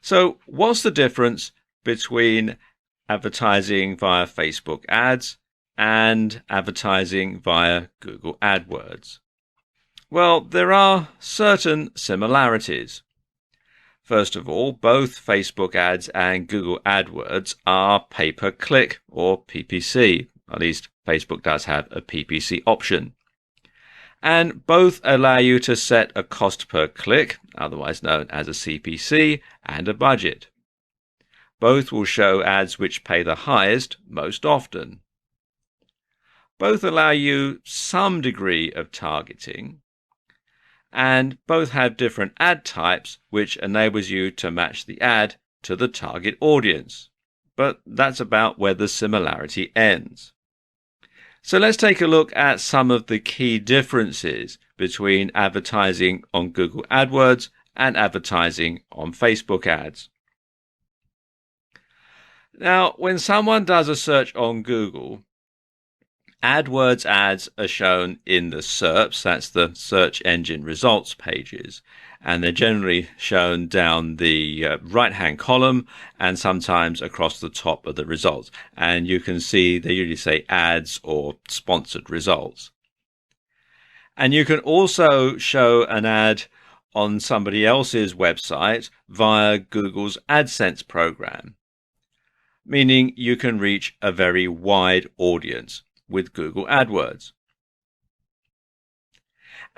So what's the difference between advertising via Facebook ads and advertising via Google AdWords? Well, there are certain similarities. First of all, both Facebook ads and Google AdWords are pay-per-click or PPC. At least Facebook does have a PPC option. And both allow you to set a cost per click, otherwise known as a CPC, and a budget. Both will show ads which pay the highest most often. Both allow you some degree of targeting, and both have different ad types which enables you to match the ad to the target audience. But that's about where the similarity ends. So let's take a look at some of the key differences between advertising on Google AdWords and advertising on Facebook ads. Now, when someone does a search on Google, AdWords ads are shown in the SERPs, that's the search engine results pages, and they're generally shown down the right-hand column and sometimes across the top of the results. And you can see they usually say ads or sponsored results. And you can also show an ad on somebody else's website via Google's AdSense program, meaning you can reach a very wide audience with Google AdWords.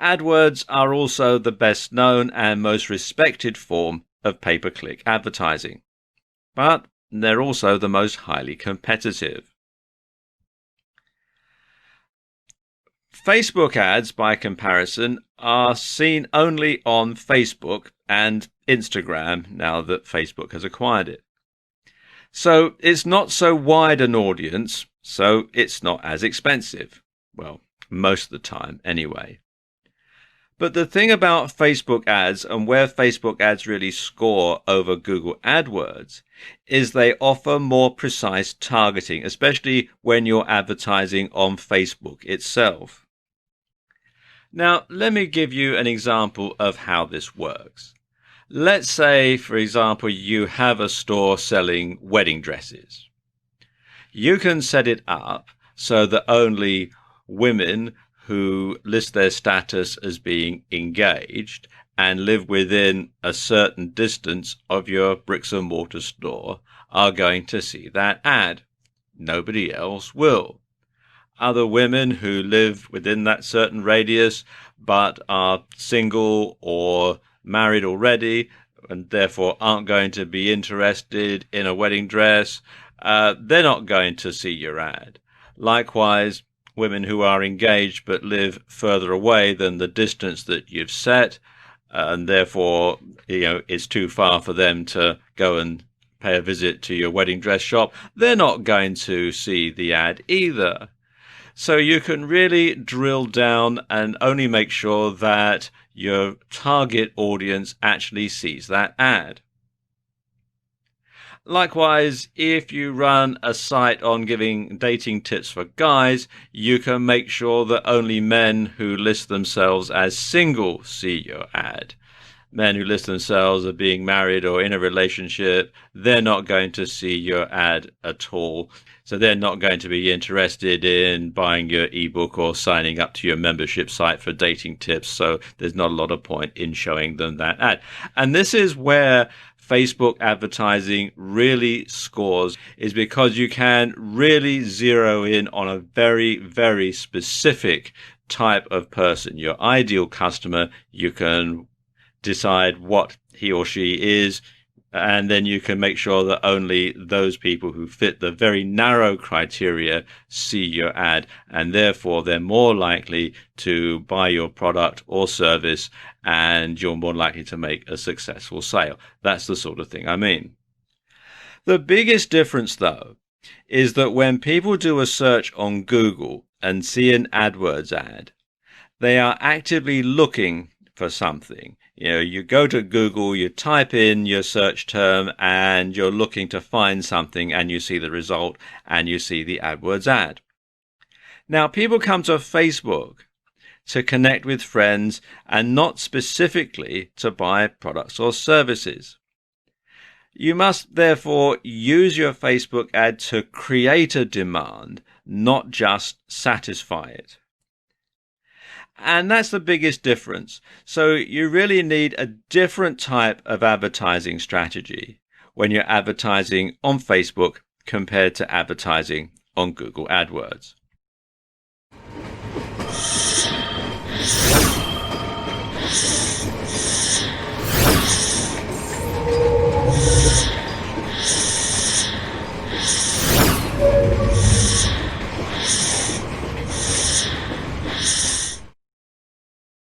AdWords are also the best known and most respected form of pay-per-click advertising, but they're also the most highly competitive. Facebook ads, by comparison, are seen only on Facebook and Instagram now that Facebook has acquired it. So it's not so wide an audience, so it's not as expensive. Well, most of the time anyway. But the thing about Facebook ads and where Facebook ads really score over Google AdWords is they offer more precise targeting, especially when you're advertising on Facebook itself. Now, let me give you an example of how this works. Let's say, for example, you have a store selling wedding dresses. You can set it up so that only women who list their status as being engaged and live within a certain distance of your bricks and mortar store are going to see that ad. Nobody else will. Other women who live within that certain radius but are single or married already and therefore aren't going to be interested in a wedding dress, they're not going to see your ad. Likewise, women who are engaged but live further away than the distance that you've set, and therefore it's too far for them to go and pay a visit to your wedding dress shop, they're not going to see the ad either. So you can really drill down and only make sure that your target audience actually sees that ad. Likewise, if you run a site on giving dating tips for guys, you can make sure that only men who list themselves as single see your ad. Men who list themselves as being married or in a relationship, they're not going to see your ad at all. So they're not going to be interested in buying your ebook or signing up to your membership site for dating tips. So there's not a lot of point in showing them that ad. And this is where Facebook advertising really scores, is because you can really zero in on a very, very specific type of person. Your ideal customer, you can decide what he or she is, and then you can make sure that only those people who fit the very narrow criteria see your ad, and therefore they're more likely to buy your product or service, and you're more likely to make a successful sale. That's the sort of thing I mean. The biggest difference, though, is that when people do a search on Google and see an AdWords ad, they are actively looking for something. You go to Google, you type in your search term, and you're looking to find something, and you see the result, and you see the AdWords ad. Now, people come to Facebook to connect with friends and not specifically to buy products or services. You must therefore use your Facebook ad to create a demand, not just satisfy it. And that's the biggest difference. So you really need a different type of advertising strategy when you're advertising on Facebook compared to advertising on Google AdWords.